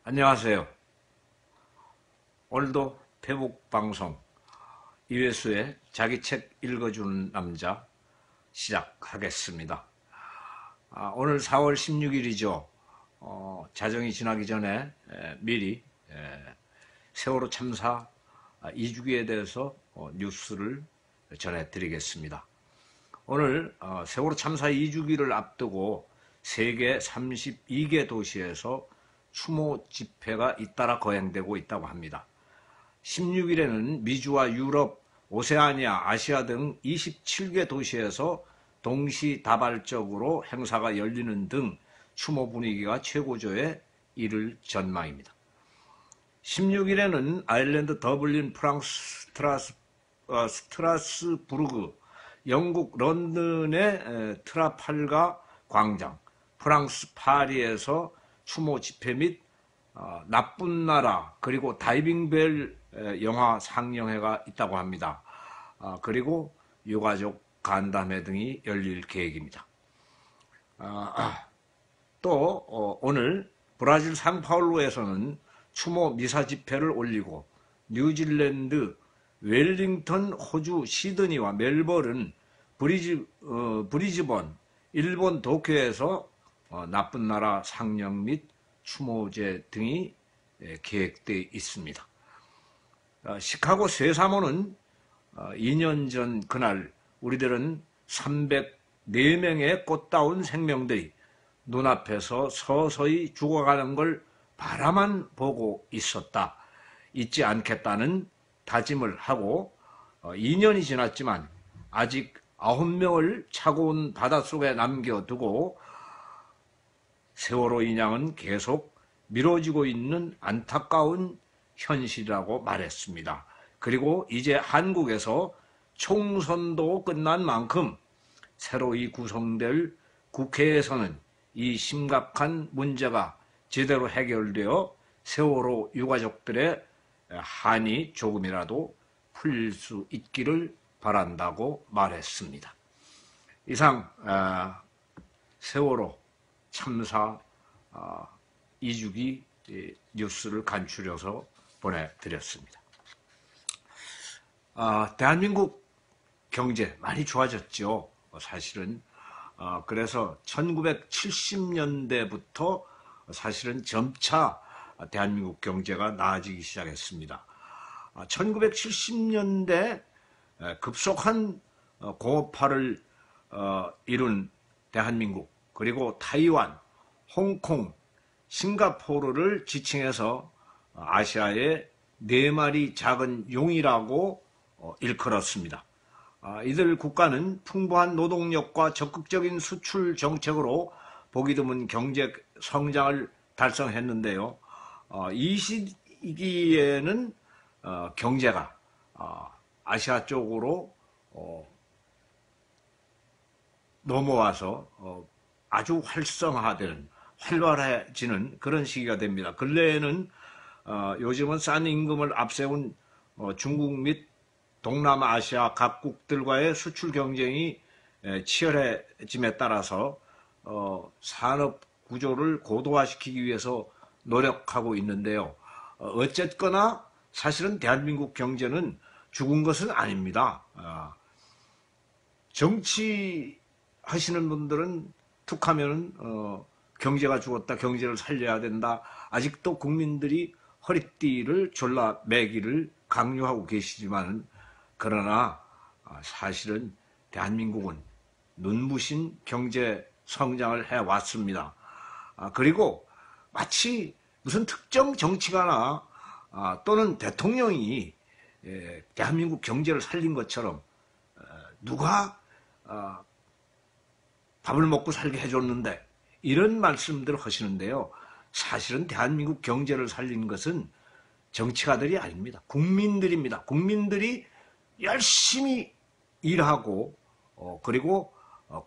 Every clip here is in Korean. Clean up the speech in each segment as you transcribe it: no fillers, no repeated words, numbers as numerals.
안녕하세요. 오늘도 페북 방송 이회수의 자기 책 읽어주는 남자 시작하겠습니다. 오늘 4월 16일이죠. 자정이 지나기 전에 미리 세월호 참사 2주기에 대해서 뉴스를 전해드리겠습니다. 오늘 세월호 참사 2주기를 앞두고 세계 32개 도시에서 추모 집회가 잇따라 거행되고 있다고 합니다. 16일에는 미주와 유럽, 오세아니아, 아시아 등 27개 도시에서 동시다발적으로 행사가 열리는 등 추모 분위기가 최고조에 이를 전망입니다. 16일에는 아일랜드 더블린, 프랑스 스트라스부르크, 영국 런던의 트라팔가 광장, 프랑스 파리에서 추모 집회 및 나쁜 나라 그리고 다이빙벨 영화 상영회가 있다고 합니다. 그리고 유가족 간담회 등이 열릴 계획입니다. 또 오늘 브라질 상파울루에서는 추모 미사 집회를 올리고 뉴질랜드 웰링턴, 호주 시드니와 멜버른, 브리즈번, 일본 도쿄에서 나쁜 나라 상영 및 추모제 등이 계획되어 있습니다. 시카고 쇠사모는 2년 전 그날 우리들은 304명의 꽃다운 생명들이 눈앞에서 서서히 죽어가는 걸 바라만 보고 있었다. 잊지 않겠다는 다짐을 하고 2년이 지났지만 아직 9명을 차가운 바닷속에 남겨두고 세월호 인양은 계속 미뤄지고 있는 안타까운 현실이라고 말했습니다. 그리고 이제 한국에서 총선도 끝난 만큼 새로이 구성될 국회에서는 이 심각한 문제가 제대로 해결되어 세월호 유가족들의 한이 조금이라도 풀릴 수 있기를 바란다고 말했습니다. 이상 세월호 참사 2주기 뉴스를 간추려서 보내드렸습니다. 대한민국 경제 많이 좋아졌죠. 사실은 그래서 1970년대부터 사실은 점차 대한민국 경제가 나아지기 시작했습니다. 1970년대 급속한 공업화를 이룬 대한민국, 그리고 타이완, 홍콩, 싱가포르를 지칭해서 아시아의 4마리 작은 용이라고 일컬었습니다. 이들 국가는 풍부한 노동력과 적극적인 수출 정책으로 보기 드문 경제 성장을 달성했는데요. 이 시기에는 경제가 아시아 쪽으로 넘어와서 아주 활발해지는 그런 시기가 됩니다. 근래에는 요즘은 싼 임금을 앞세운 중국 및 동남아시아 각국들과의 수출 경쟁이 치열해짐에 따라서 산업 구조를 고도화시키기 위해서 노력하고 있는데요. 어쨌거나 사실은 대한민국 경제는 죽은 것은 아닙니다. 정치하시는 분들은 툭하면은 경제가 죽었다, 경제를 살려야 된다, 아직도 국민들이 허리띠를 졸라 매기를 강요하고 계시지만, 그러나 사실은 대한민국은 눈부신 경제 성장을 해왔습니다. 그리고 마치 무슨 특정 정치가나 또는 대통령이 대한민국 경제를 살린 것처럼 누가 밥을 먹고 살게 해줬는데 이런 말씀들을 하시는데요. 사실은 대한민국 경제를 살린 것은 정치가들이 아닙니다. 국민들입니다. 국민들이 열심히 일하고 그리고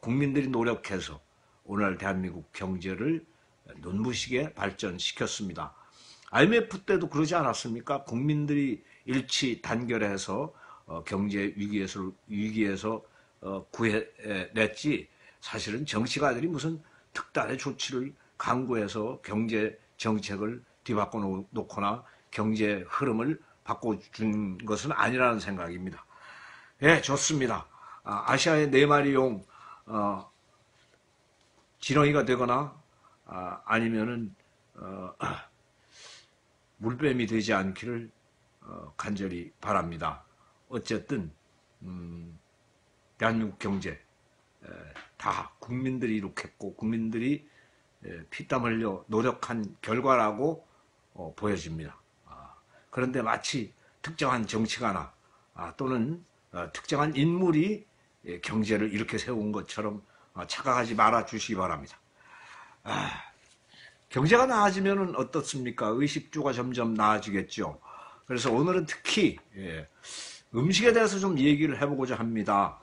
국민들이 노력해서 오늘 대한민국 경제를 눈부시게 발전시켰습니다. IMF 때도 그러지 않았습니까? 국민들이 일치 단결해서 경제 위기에서 구해냈지, 사실은 정치가들이 무슨 특단의 조치를 강구해서 경제 정책을 뒤바꿔 놓거나 경제 흐름을 바꿔준 것은 아니라는 생각입니다. 예, 좋습니다. 아시아의 4마리 용 지렁이가 되거나 아니면은 물뱀이 되지 않기를 간절히 바랍니다. 어쨌든 대한민국 경제 다 국민들이 이룩했고 국민들이 피땀 흘려 노력한 결과라고 보여집니다. 그런데 마치 특정한 정치가나 또는 특정한 인물이 경제를 이렇게 세운 것처럼 착각하지 말아 주시기 바랍니다. 경제가 나아지면 어떻습니까? 의식주가 점점 나아지겠죠. 그래서 오늘은 특히 음식에 대해서 좀 얘기를 해보고자 합니다.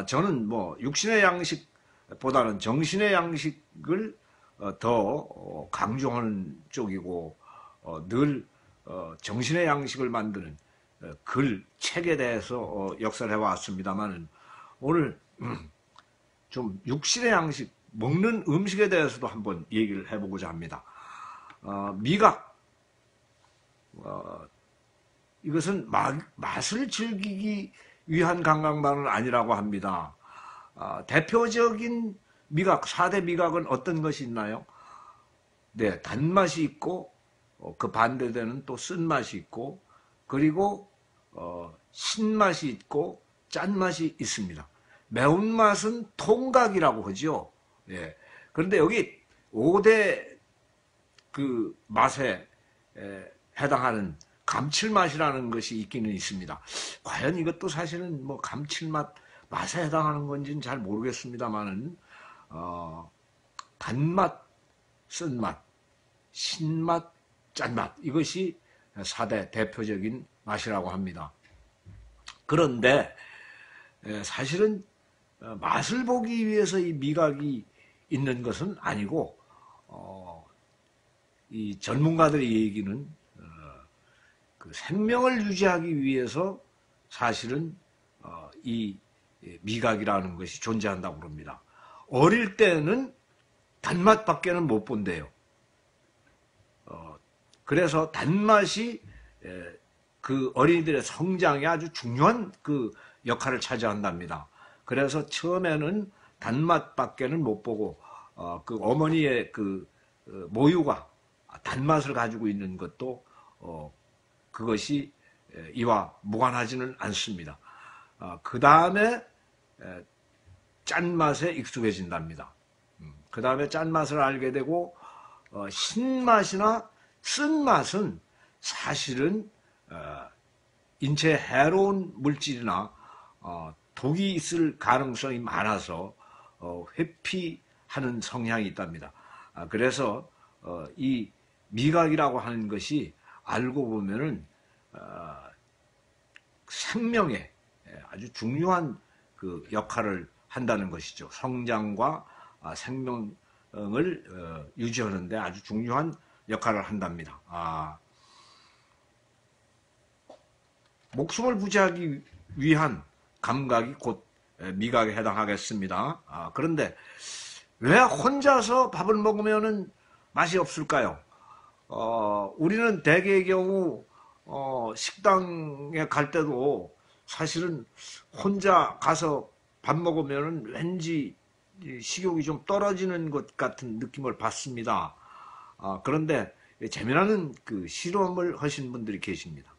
저는 뭐 육신의 양식보다는 정신의 양식을 더 강조하는 쪽이고 늘 정신의 양식을 만드는 책에 대해서 역사를 해왔습니다만 오늘 좀 육신의 양식, 먹는 음식에 대해서도 한번 얘기를 해보고자 합니다. 미각, 이것은 맛을 즐기기 위한 관광만은 아니라고 합니다. 대표적인 미각, 4대 미각은 어떤 것이 있나요? 네, 단맛이 있고 그 반대되는 또 쓴맛이 있고 그리고 신맛이 있고 짠맛이 있습니다. 매운맛은 통각이라고 하죠. 예. 그런데 여기 5대 그 맛에 해당하는 감칠맛이라는 것이 있기는 있습니다. 과연 이것도 사실은 뭐 감칠맛 맛에 해당하는 건지는 잘 모르겠습니다만은 단맛, 쓴맛, 신맛, 짠맛 이것이 4대 대표적인 맛이라고 합니다. 그런데 사실은 맛을 보기 위해서 이 미각이 있는 것은 아니고 이 전문가들의 얘기는 그 생명을 유지하기 위해서 사실은 이 미각이라는 것이 존재한다고 그럽니다. 어릴 때는 단맛밖에는 못 본대요. 그래서 단맛이 그 어린이들의 성장에 아주 중요한 그 역할을 차지한답니다. 그래서 처음에는 단맛밖에는 못 보고 그 어머니의 그 모유가 단맛을 가지고 있는 것도 그것이 이와 무관하지는 않습니다. 그 다음에 짠맛에 익숙해진답니다. 그 다음에 짠맛을 알게 되고 신맛이나 쓴맛은 사실은 인체에 해로운 물질이나 독이 있을 가능성이 많아서 회피하는 성향이 있답니다. 그래서 이 미각이라고 하는 것이 알고 보면은 생명에 아주 중요한 그 역할을 한다는 것이죠. 성장과 생명을 유지하는데 아주 중요한 역할을 한답니다. 목숨을 부지하기 위한 감각이 곧 미각에 해당하겠습니다. 그런데 왜 혼자서 밥을 먹으면 맛이 없을까요? 우리는 대개의 경우 식당에 갈 때도 사실은 혼자 가서 밥 먹으면 왠지 식욕이 좀 떨어지는 것 같은 느낌을 받습니다. 그런데 재미나는 그 실험을 하신 분들이 계십니다.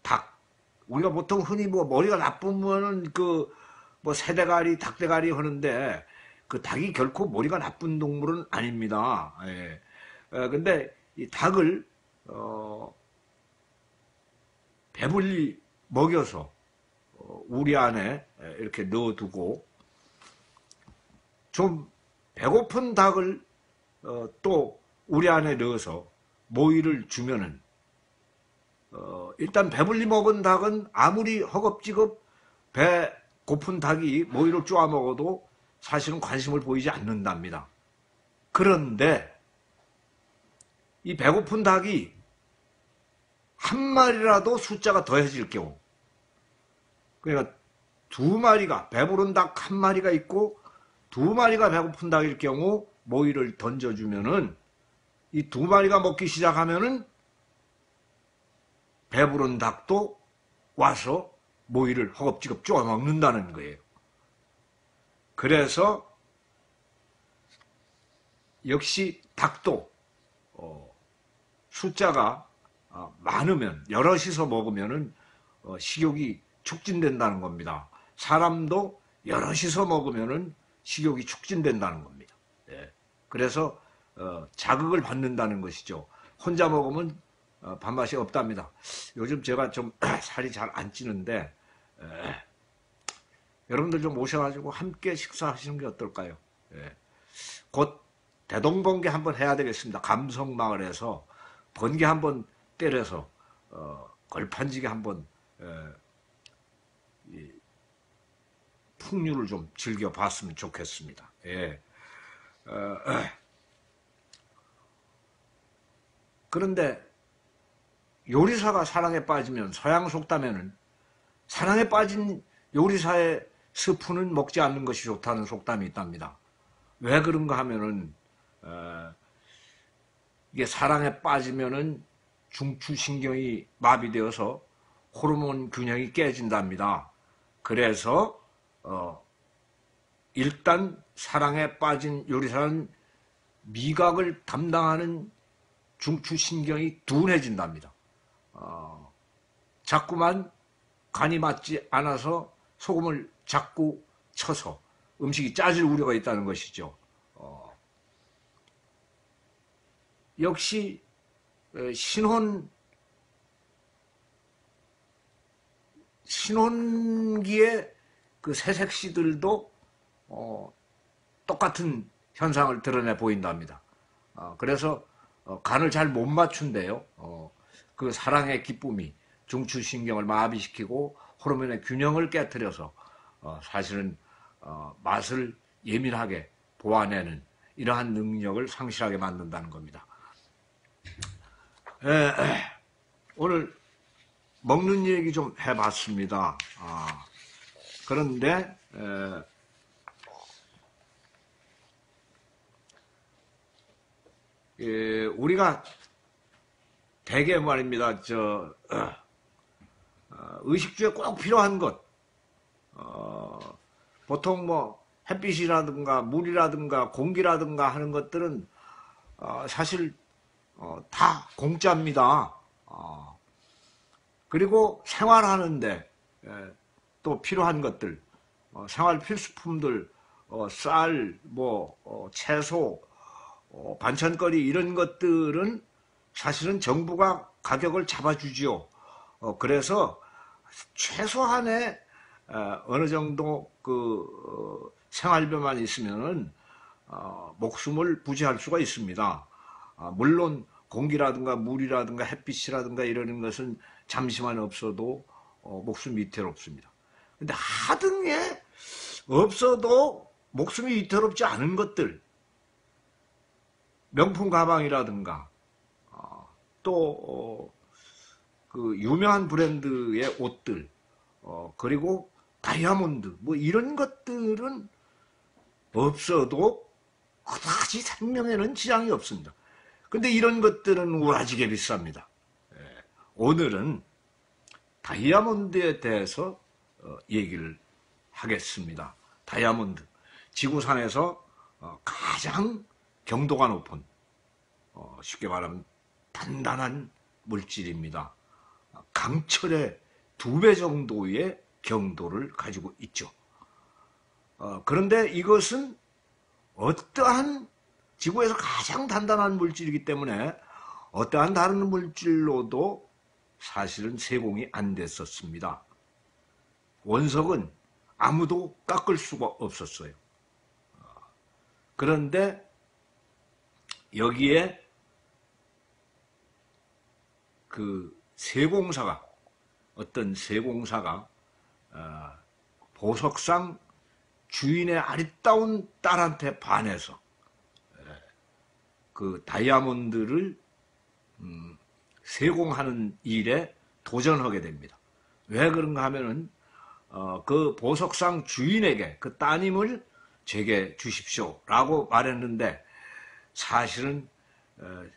닭. 우리가 보통 흔히 뭐 머리가 나쁘면은 그 뭐 새대가리, 닭대가리 하는데 그 닭이 결코 머리가 나쁜 동물은 아닙니다. 예. 근데 이 닭을 배불리 먹여서 우리 안에 이렇게 넣어두고 좀 배고픈 닭을 또 우리 안에 넣어서 모이를 주면은 일단 배불리 먹은 닭은 아무리 허겁지겁 배 고픈 닭이 모이를 쪼아 먹어도 사실은 관심을 보이지 않는답니다. 그런데 이 배고픈 닭이 한 마리라도 숫자가 더해질 경우, 그러니까 2마리가 배부른 닭 1마리가 있고 2마리가 배고픈 닭일 경우 모이를 던져주면은 이 두 마리가 먹기 시작하면은 배부른 닭도 와서 모이를 허겁지겁 쪼아 먹는다는 거예요. 그래서 역시 닭도 숫자가 많으면 여럿이서 먹으면은 식욕이 촉진된다는 겁니다. 사람도 여럿이서 먹으면은 식욕이 촉진된다는 겁니다. 예. 그래서 자극을 받는다는 것이죠. 혼자 먹으면 밥맛이 없답니다. 요즘 제가 좀 살이 잘 안 찌는데 여러분들 좀 오셔가지고 함께 식사하시는 게 어떨까요? 예. 곧 대동번개 한번 해야 되겠습니다. 감성마을에서 번개 한번 때려서 걸판지게 한번 풍류를 좀 즐겨봤으면 좋겠습니다. 예. 그런데 요리사가 사랑에 빠지면 서양 속담에는 사랑에 빠진 요리사의 스프는 먹지 않는 것이 좋다는 속담이 있답니다. 왜 그런가 하면은 이게 사랑에 빠지면은 중추신경이 마비되어서 호르몬 균형이 깨진답니다. 그래서 일단 사랑에 빠진 요리사는 미각을 담당하는 중추신경이 둔해진답니다. 자꾸만 간이 맞지 않아서 소금을 자꾸 쳐서 음식이 짜질 우려가 있다는 것이죠. 역시 신혼기에 그 새색시들도 똑같은 현상을 드러내 보인답니다. 그래서 간을 잘 못 맞춘대요. 그 사랑의 기쁨이 중추신경을 마비시키고 호르몬의 균형을 깨트려서 사실은 맛을 예민하게 보완해내는 이러한 능력을 상실하게 만든다는 겁니다. 오늘 먹는 얘기 좀 해봤습니다. 그런데 우리가 대개 말입니다. 의식주에 꼭 필요한 것, 보통 뭐 햇빛이라든가 물이라든가 공기라든가 하는 것들은 사실 다 공짜입니다. 그리고 생활하는데 또 필요한 것들, 생활 필수품들, 쌀, 채소, 반찬거리 이런 것들은 사실은 정부가 가격을 잡아주지요. 그래서 최소한의 어느 정도 그 생활비만 있으면은 목숨을 부지할 수가 있습니다. 물론 공기라든가 물이라든가 햇빛이라든가 이러는 것은 잠시만 없어도 목숨이 위태롭습니다. 근데 하등에 없어도 목숨이 위태롭지 않은 것들, 명품 가방이라든가 또 그 유명한 브랜드의 옷들, 그리고 다이아몬드 뭐 이런 것들은 없어도 그다지 생명에는 지장이 없습니다. 근데 이런 것들은 우라지게 비쌉니다. 오늘은 다이아몬드에 대해서 얘기를 하겠습니다. 다이아몬드, 지구상에서 가장 경도가 높은, 쉽게 말하면 단단한 물질입니다. 강철의 2배 정도의 경도를 가지고 있죠. 그런데 이것은 어떠한 지구에서 가장 단단한 물질이기 때문에 어떠한 다른 물질로도 사실은 세공이 안 됐었습니다. 원석은 아무도 깎을 수가 없었어요. 그런데 여기에 그 세공사가, 어떤 세공사가 보석상 주인의 아리따운 딸한테 반해서 그 다이아몬드를 세공하는 일에 도전하게 됩니다. 왜 그런가 하면은 그 보석상 주인에게 그 따님을 제게 주십시오 라고 말했는데 사실은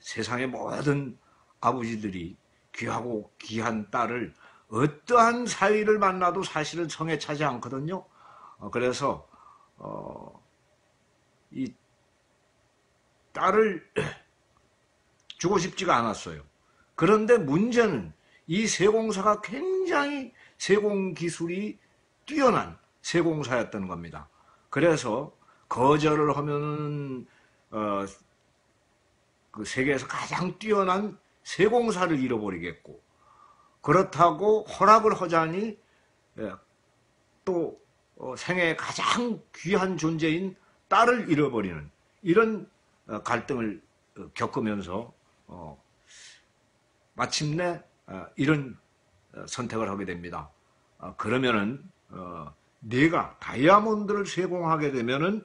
세상의 모든 아버지들이 귀하고 귀한 딸을 어떠한 사위를 만나도 사실은 성에 차지 않거든요. 그래서 이 딸을 주고 싶지가 않았어요. 그런데 문제는 이 세공사가 굉장히 세공기술이 뛰어난 세공사였던 겁니다. 그래서 거절을 하면은 그 세계에서 가장 뛰어난 세공사를 잃어버리겠고, 그렇다고 허락을 하자니 또 생애의 가장 귀한 존재인 딸을 잃어버리는 이런 갈등을 겪으면서 마침내 이런 선택을 하게 됩니다. 그러면은 내가 다이아몬드를 세공하게 되면은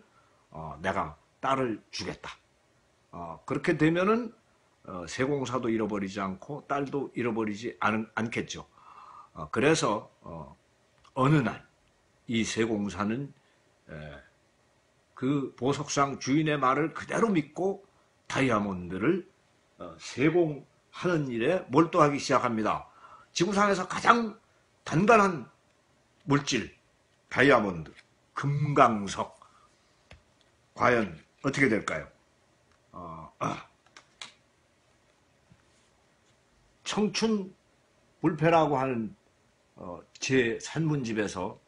내가 딸을 주겠다. 그렇게 되면은 세공사도 잃어버리지 않고 딸도 잃어버리지 않겠죠. 그래서 어느 날 이 세공사는 그 보석상 주인의 말을 그대로 믿고 다이아몬드를 세공하는 일에 몰두하기 시작합니다. 지구상에서 가장 단단한 물질, 다이아몬드, 금강석. 과연 어떻게 될까요? 청춘불패라고 하는 제 산문집에서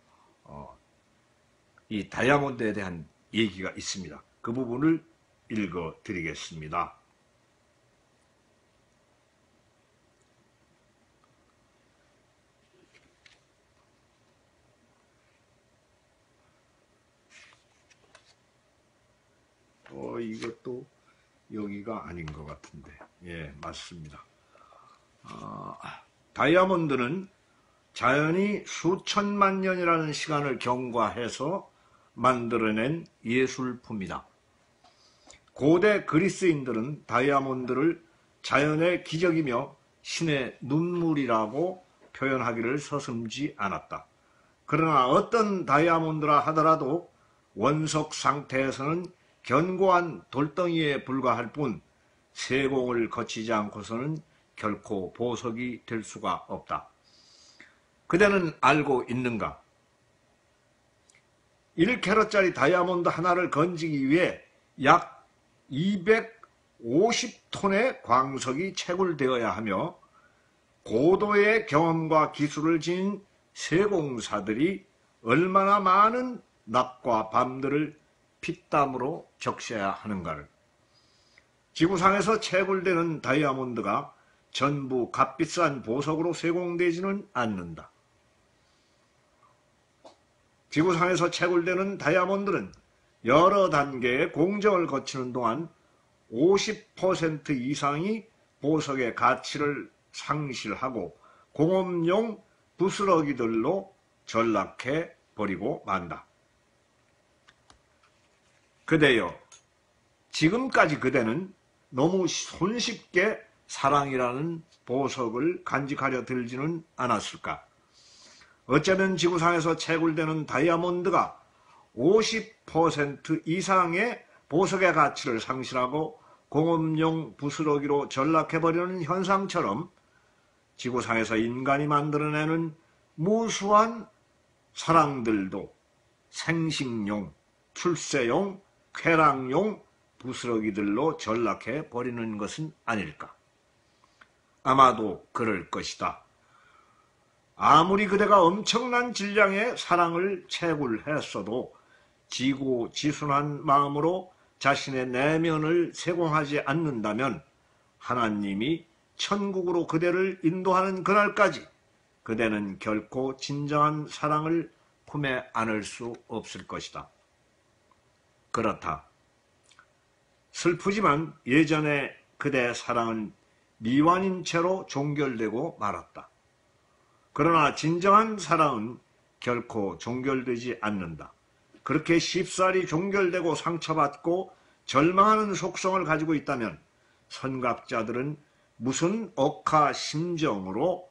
이 다이아몬드에 대한 얘기가 있습니다. 그 부분을 읽어 드리겠습니다. 이것도 여기가 아닌 것 같은데. 예, 맞습니다. 다이아몬드는 자연이 수천만 년이라는 시간을 경과해서 만들어낸 예술품이다. 고대 그리스인들은 다이아몬드를 자연의 기적이며 신의 눈물이라고 표현하기를 서슴지 않았다. 그러나 어떤 다이아몬드라 하더라도 원석 상태에서는 견고한 돌덩이에 불과할 뿐 세공을 거치지 않고서는 결코 보석이 될 수가 없다. 그대는 알고 있는가? 1캐럿짜리 다이아몬드 하나를 건지기 위해 약 250톤의 광석이 채굴되어야 하며 고도의 경험과 기술을 지닌 세공사들이 얼마나 많은 낮과 밤들을 피땀으로 적셔야 하는가를. 지구상에서 채굴되는 다이아몬드가 전부 값비싼 보석으로 세공되지는 않는다. 지구상에서 채굴되는 다이아몬드는 여러 단계의 공정을 거치는 동안 50% 이상이 보석의 가치를 상실하고 공업용 부스러기들로 전락해 버리고 만다. 그대여, 지금까지 그대는 너무 손쉽게 사랑이라는 보석을 간직하려 들지는 않았을까? 어쩌면 지구상에서 채굴되는 다이아몬드가 50% 이상의 보석의 가치를 상실하고 공업용 부스러기로 전락해버리는 현상처럼 지구상에서 인간이 만들어내는 무수한 사랑들도 생식용, 출세용, 쾌락용 부스러기들로 전락해버리는 것은 아닐까? 아마도 그럴 것이다. 아무리 그대가 엄청난 질량의 사랑을 채굴했어도 지고지순한 마음으로 자신의 내면을 세공하지 않는다면 하나님이 천국으로 그대를 인도하는 그날까지 그대는 결코 진정한 사랑을 품에 안을 수 없을 것이다. 그렇다. 슬프지만 예전에 그대의 사랑은 미완인 채로 종결되고 말았다. 그러나 진정한 사랑은 결코 종결되지 않는다. 그렇게 쉽사리 종결되고 상처받고 절망하는 속성을 가지고 있다면 선각자들은 무슨 억하심정으로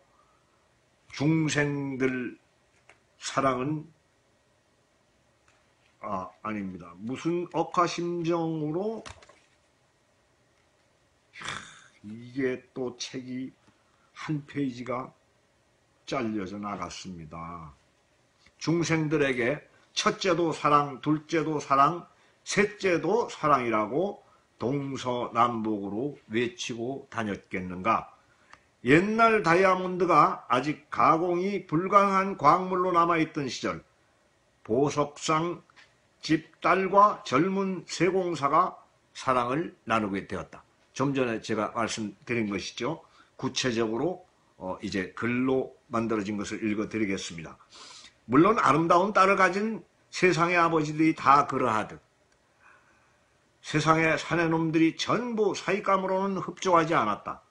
중생들 사랑은 아닙니다. 무슨 억하심정으로 이게 또 책이 한 페이지가 잘려져 나갔습니다. 중생들에게 첫째도 사랑, 둘째도 사랑, 셋째도 사랑이라고 동서남북으로 외치고 다녔겠는가? 옛날 다이아몬드가 아직 가공이 불가능한 광물로 남아있던 시절, 보석상 집 딸과 젊은 세공사가 사랑을 나누게 되었다. 좀 전에 제가 말씀드린 것이죠. 구체적으로 이제 글로 만들어진 것을 읽어드리겠습니다. 물론 아름다운 딸을 가진 세상의 아버지들이 다 그러하듯 세상의 사내놈들이 전부 사익감으로는 흡족하지 않았다.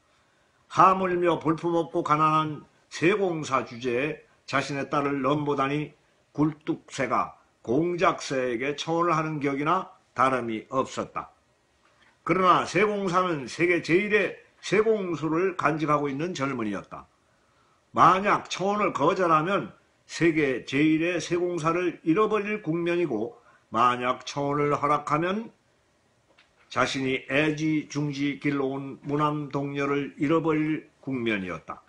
하물며 볼품없고 가난한 세공사 주제에 자신의 딸을 넘보다니 굴뚝새가 공작새에게 청혼을 하는 격이나 다름이 없었다. 그러나 세공사는 세계 제1의 세공수를 간직하고 있는 젊은이였다. 만약 청혼을 거절하면 세계 제1의 세공사를 잃어버릴 국면이고, 만약 청혼을 허락하면 자신이 애지중지 길러온 무남동녀를 잃어버릴 국면이었다.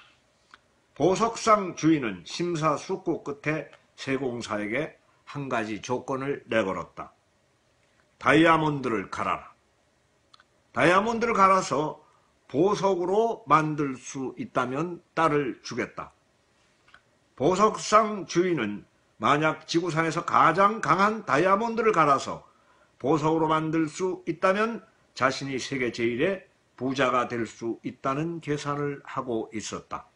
보석상 주인은 심사숙고 끝에 세공사에게 한 가지 조건을 내걸었다. 다이아몬드를 갈아라. 다이아몬드를 갈아서 보석으로 만들 수 있다면 딸을 주겠다. 보석상 주인은 만약 지구상에서 가장 강한 다이아몬드를 갈아서 보석으로 만들 수 있다면 자신이 세계 제1의 부자가 될 수 있다는 계산을 하고 있었다.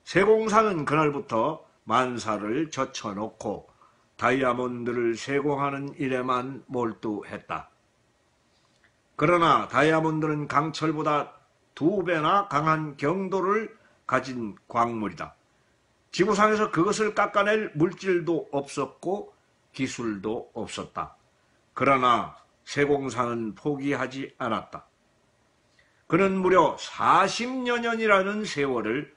세공사는 그날부터 만사를 젖혀놓고 다이아몬드를 세공하는 일에만 몰두했다. 그러나 다이아몬드는 강철보다 2배나 강한 경도를 가진 광물이다. 지구상에서 그것을 깎아낼 물질도 없었고 기술도 없었다. 그러나 세공사는 포기하지 않았다. 그는 무려 40여 년이라는 세월을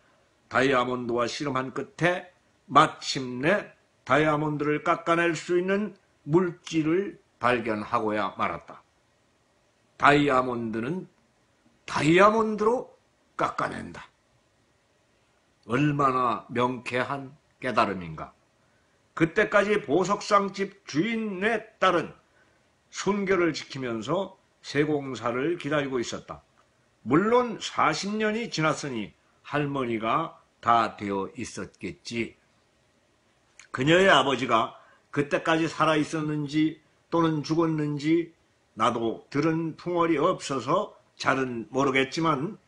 다이아몬드와 실험한 끝에 마침내 다이아몬드를 깎아낼 수 있는 물질을 발견하고야 말았다. 다이아몬드는 다이아몬드로 깎아낸다. 얼마나 명쾌한 깨달음인가. 그때까지 보석상집 주인의 딸은 순결을 지키면서 세공사를 기다리고 있었다. 물론 40년이 지났으니 할머니가 다 되어 있었겠지. 그녀의 아버지가 그때까지 살아있었는지 또는 죽었는지 나도 들은 풍월이 없어서 잘은 모르겠지만,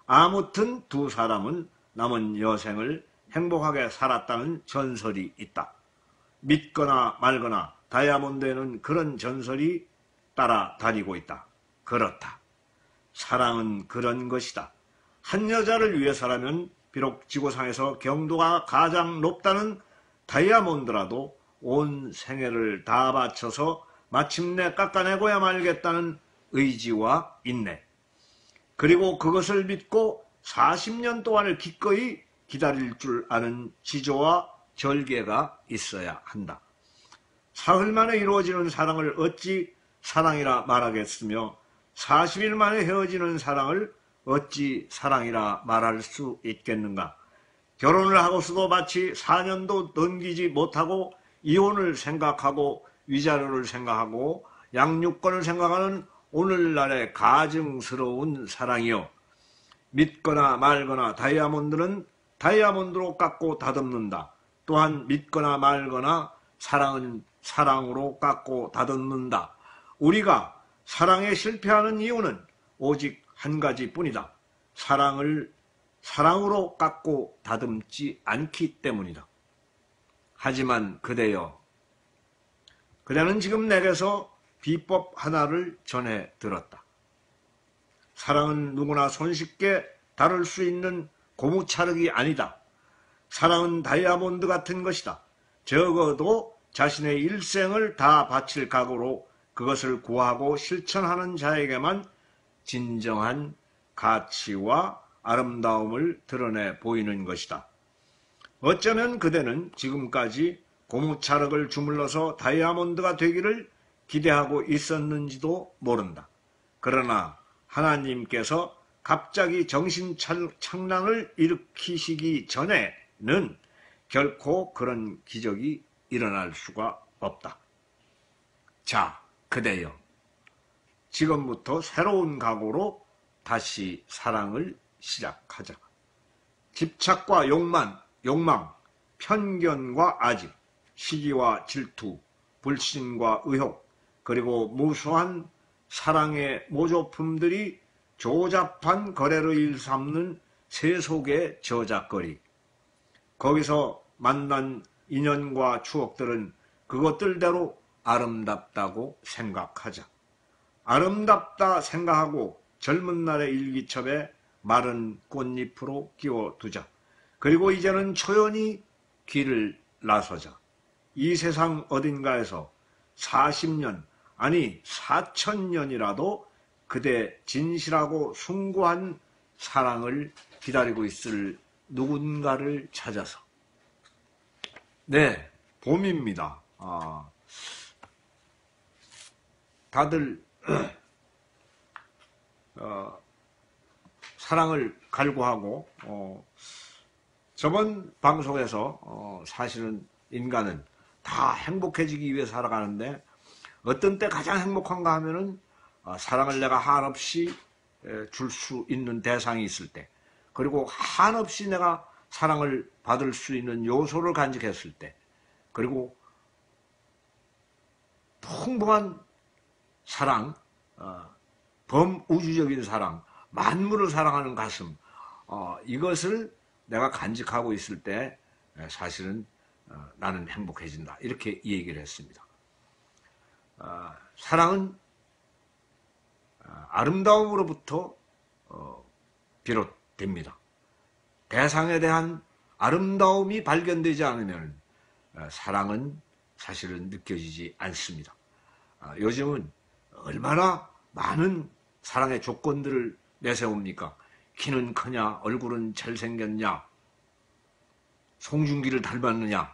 아무튼 두 사람은 남은 여생을 행복하게 살았다는 전설이 있다. 믿거나 말거나 다이아몬드에는 그런 전설이 따라다니고 있다. 그렇다. 사랑은 그런 것이다. 한 여자를 위해서라면 비록 지구상에서 경도가 가장 높다는 다이아몬드라도 온 생애를 다 바쳐서 마침내 깎아내고야 말겠다는 의지와 인내, 그리고 그것을 믿고 40년 동안을 기꺼이 기다릴 줄 아는 지조와 절개가 있어야 한다. 사흘 만에 이루어지는 사랑을 어찌 사랑이라 말하겠으며 40일 만에 헤어지는 사랑을 어찌 사랑이라 말할 수 있겠는가. 결혼을 하고서도 마치 4년도 넘기지 못하고 이혼을 생각하고 위자료를 생각하고 양육권을 생각하는 오늘날의 가증스러운 사랑이요. 믿거나 말거나 다이아몬드는 다이아몬드로 깎고 다듬는다. 또한 믿거나 말거나 사랑은 사랑으로 깎고 다듬는다. 우리가 사랑에 실패하는 이유는 오직 한 가지뿐이다. 사랑을 사랑으로 깎고 다듬지 않기 때문이다. 하지만 그대여, 그대는 지금 내게서 비법 하나를 전해 들었다. 사랑은 누구나 손쉽게 다룰 수 있는 고무차륵이 아니다. 사랑은 다이아몬드 같은 것이다. 적어도 자신의 일생을 다 바칠 각오로 그것을 구하고 실천하는 자에게만 진정한 가치와 아름다움을 드러내 보이는 것이다. 어쩌면 그대는 지금까지 고무차륵을 주물러서 다이아몬드가 되기를 기대하고 있었는지도 모른다. 그러나 하나님께서 갑자기 정신착란을 일으키시기 전에는 결코 그런 기적이 일어날 수가 없다. 자, 그대여, 지금부터 새로운 각오로 다시 사랑을 시작하자. 집착과 욕망, 편견과 아집, 시기와 질투, 불신과 의혹, 그리고 무수한 사랑의 모조품들이 조잡한 거래로 일삼는 세속의 저작거리. 거기서 만난 인연과 추억들은 그것들대로 아름답다고 생각하자. 아름답다 생각하고 젊은 날의 일기첩에 마른 꽃잎으로 끼워두자. 그리고 이제는 초연히 길을 나서자. 이 세상 어딘가에서 40년, 아니 4000년이라도 그대 진실하고 숭고한 사랑을 기다리고 있을 누군가를 찾아서. 네, 봄입니다. 다들 사랑을 갈구하고 저번 방송에서 사실은 인간은 다 행복해지기 위해 살아가는데 어떤 때 가장 행복한가 하면은 사랑을 내가 한없이 줄 수 있는 대상이 있을 때, 그리고 한없이 내가 사랑을 받을 수 있는 요소를 간직했을 때, 그리고 풍부한 사랑, 범우주적인 사랑, 만물을 사랑하는 가슴, 이것을 내가 간직하고 있을 때 사실은 나는 행복해진다. 이렇게 얘기를 했습니다. 사랑은 아름다움으로부터 비롯됩니다. 대상에 대한 아름다움이 발견되지 않으면 사랑은 사실은 느껴지지 않습니다. 요즘은 얼마나 많은 사랑의 조건들을 내세웁니까? 키는 크냐, 얼굴은 잘생겼냐, 송중기를 닮았느냐,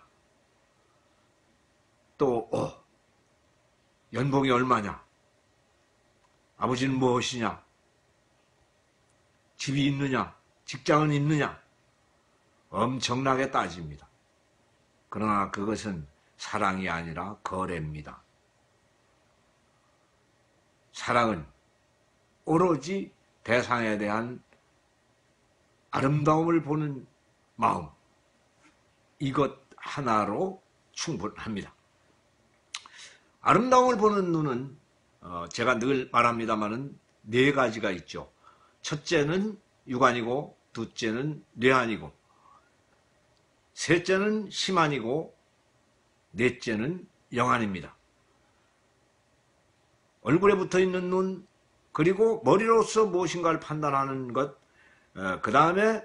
또 연봉이 얼마냐, 아버지는 무엇이냐, 집이 있느냐, 직장은 있느냐, 엄청나게 따집니다. 그러나 그것은 사랑이 아니라 거래입니다. 사랑은 오로지 대상에 대한 아름다움을 보는 마음, 이것 하나로 충분합니다. 아름다움을 보는 눈은 제가 늘 말합니다마는 네 가지가 있죠. 첫째는 육안이고, 둘째는 뇌안이고, 셋째는 심안이고, 넷째는 영안입니다. 얼굴에 붙어있는 눈, 그리고 머리로서 무엇인가를 판단하는 것, 그 다음에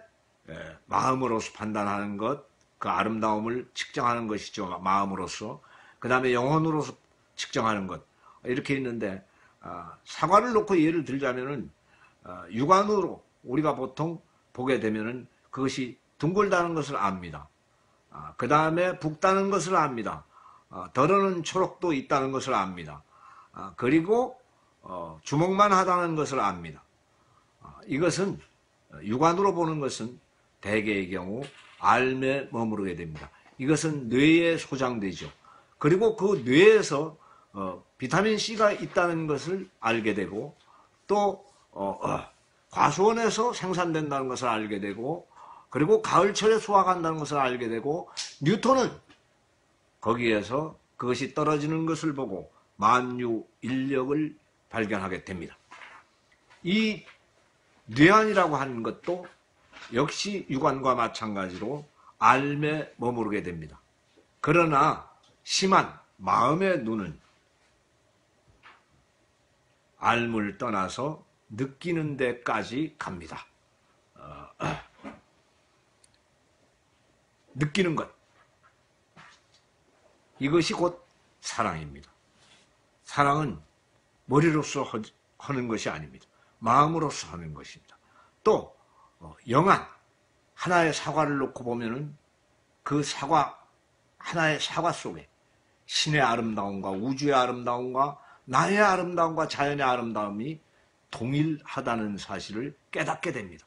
마음으로서 판단하는 것, 그 아름다움을 측정하는 것이죠. 마음으로서. 그 다음에 영혼으로서 측정하는 것. 이렇게 있는데, 사과를 놓고 예를 들자면은, 육안으로 우리가 보통 보게 되면은 그것이 둥글다는 것을 압니다. 그 다음에 붉다는 것을 압니다. 덜어는 초록도 있다는 것을 압니다. 그리고 주먹만 하다는 것을 압니다. 이것은 육안으로 보는 것은 대개의 경우 알매 머무르게 됩니다. 이것은 뇌에 소장되죠. 그리고 그 뇌에서 비타민C가 있다는 것을 알게 되고, 또 과수원에서 생산된다는 것을 알게 되고, 그리고 가을철에 수확한다는 것을 알게 되고, 뉴턴은 거기에서 그것이 떨어지는 것을 보고 만유 인력을 발견하게 됩니다. 이 뇌안이라고 하는 것도 역시 육안과 마찬가지로 알매 머무르게 됩니다. 그러나 심한 마음의 눈은 알물 떠나서 느끼는 데까지 갑니다. 느끼는 것, 이것이 곧 사랑입니다. 사랑은 머리로서 하는 것이 아닙니다. 마음으로서 하는 것입니다. 또 영안, 하나의 사과를 놓고 보면은 그 사과, 하나의 사과 속에 신의 아름다움과 우주의 아름다움과 나의 아름다움과 자연의 아름다움이 동일하다는 사실을 깨닫게 됩니다.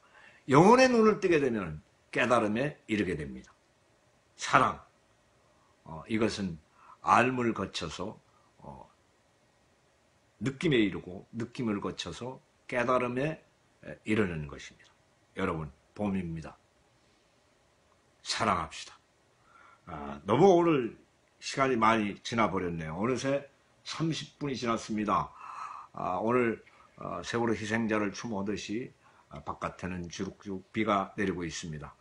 영혼의 눈을 뜨게 되면 깨달음에 이르게 됩니다. 사랑, 이것은 알물 거쳐서 느낌에 이르고 느낌을 거쳐서 깨달음에 이르는 것입니다. 여러분, 봄입니다. 사랑합시다. 너무 오늘 시간이 많이 지나버렸네요. 어느새 30분이 지났습니다. 오늘 세월호 희생자를 추모하듯이 바깥에는 주룩주룩 비가 내리고 있습니다.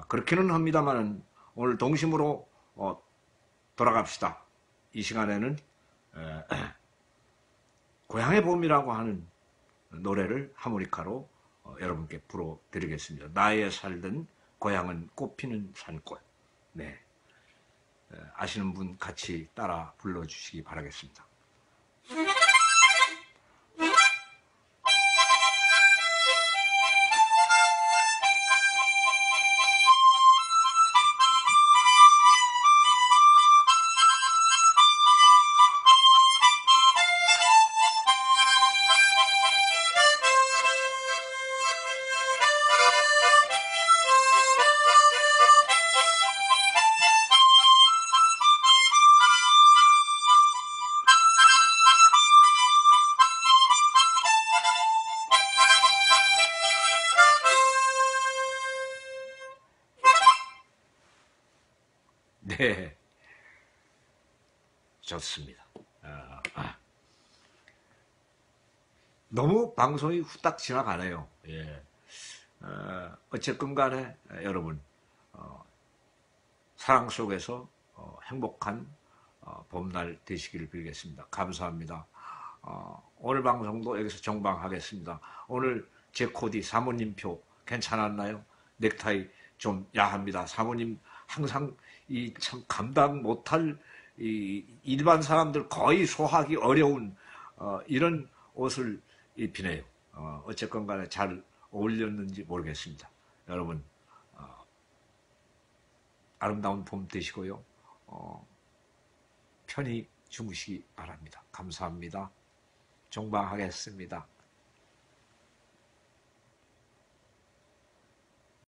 그렇기는 합니다만 오늘 동심으로 돌아갑시다. 이 시간에는 고향의 봄이라고 하는 노래를 하모니카로 여러분께 불어드리겠습니다. 나의 살던 고향은 꽃피는 산골. 네, 아시는 분 같이 따라 불러주시기 바라겠습니다. 네, 좋습니다. 너무 방송이 후딱 지나가네요. 예. 어쨌건 간에 여러분, 사랑 속에서 행복한 봄날 되시기를 빌겠습니다. 감사합니다. 오늘 방송도 여기서 정방하겠습니다. 오늘 제 코디 사모님표 괜찮았나요? 넥타이 좀 야합니다. 사모님 항상 이 참 감당 못할 이 일반 사람들 거의 소화하기 어려운 이런 옷을 입히네요. 어쨌건 간에 잘 어울렸는지 모르겠습니다. 여러분, 아름다운 봄 되시고요. 편히 주무시기 바랍니다. 감사합니다. 종방하겠습니다.